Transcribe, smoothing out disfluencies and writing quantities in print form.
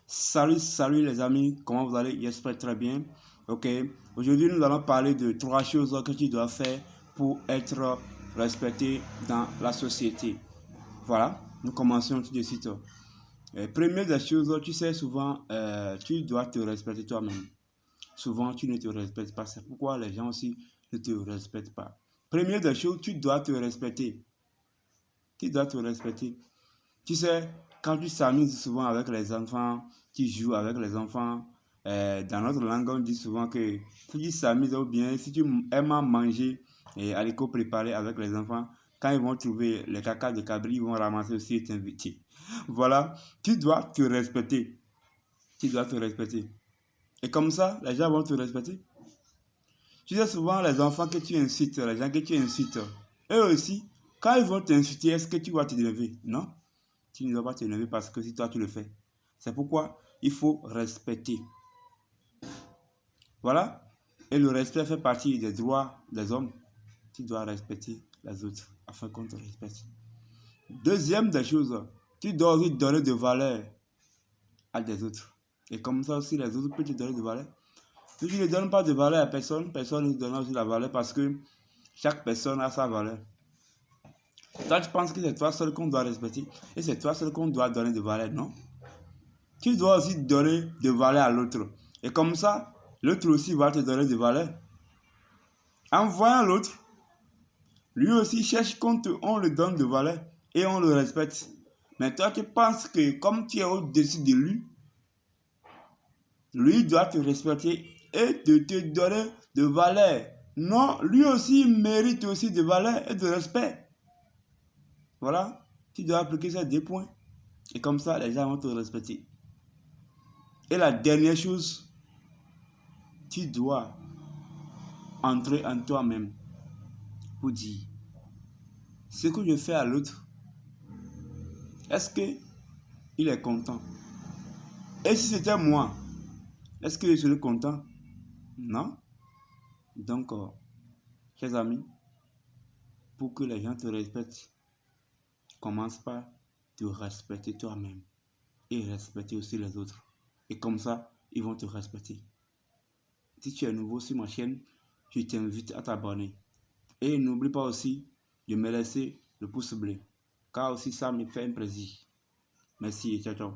Salut les amis, comment vous allez? J'espère très bien. Ok, aujourd'hui nous allons parler de 3 choses que tu dois faire pour être respecté dans la société. Voilà, nous commençons tout de suite. Première des choses, tu sais souvent, tu dois te respecter toi-même. Souvent, tu ne te respectes pas. C'est pourquoi les gens aussi ne te respectent pas. Première des choses, tu dois te respecter. Tu dois te respecter. Tu sais, quand tu s'amuses souvent avec les enfants, tu joues avec les enfants, dans notre langue, on dit souvent que si tu s'amuses ou bien si tu aimes à manger et à l'école préparé avec les enfants, quand ils vont trouver les caca de cabri, ils vont ramasser aussi et t'inviter. Voilà, tu dois te respecter. Tu dois te respecter. Et comme ça, les gens vont te respecter. Tu sais, souvent, les enfants que tu incites, les gens que tu incites, eux aussi, quand ils vont t'insulter, est-ce que tu vas te lever? Non. Tu ne dois pas t'énerver parce que si toi tu le fais. C'est pourquoi il faut respecter. Voilà. Et le respect fait partie des droits des hommes. Tu dois respecter les autres afin qu'on te respecte. Deuxième des choses, tu dois aussi donner de valeur à des autres. Et comme ça aussi, les autres peuvent te donner de valeur. Si tu ne donnes pas de valeur à personne, personne ne te donnera aussi la valeur parce que chaque personne a sa valeur. Toi, tu penses que c'est toi seul qu'on doit respecter et c'est toi seul qu'on doit donner de valeur, non? Tu dois aussi donner de valeur à l'autre. Et comme ça, l'autre aussi va te donner de valeur. En voyant l'autre, lui aussi cherche on le donne de valeur et on le respecte. Mais toi, tu penses que comme tu es au-dessus de lui, lui doit te respecter et de te donner de valeur. Non, lui aussi mérite aussi de valeur et de respect. Voilà, tu dois appliquer ces 2 points. Et comme ça, les gens vont te respecter. Et la dernière chose, tu dois entrer en toi-même pour dire ce que je fais à l'autre, est-ce qu'il est content? Et si c'était moi, est-ce que je serais content? Non. Donc, chers amis, pour que les gens te respectent, commence par te respecter toi-même et respecter aussi les autres. Et comme ça, ils vont te respecter. Si tu es nouveau sur ma chaîne, je t'invite à t'abonner. Et n'oublie pas aussi de me laisser le pouce bleu, car aussi ça me fait un plaisir. Merci et ciao ciao.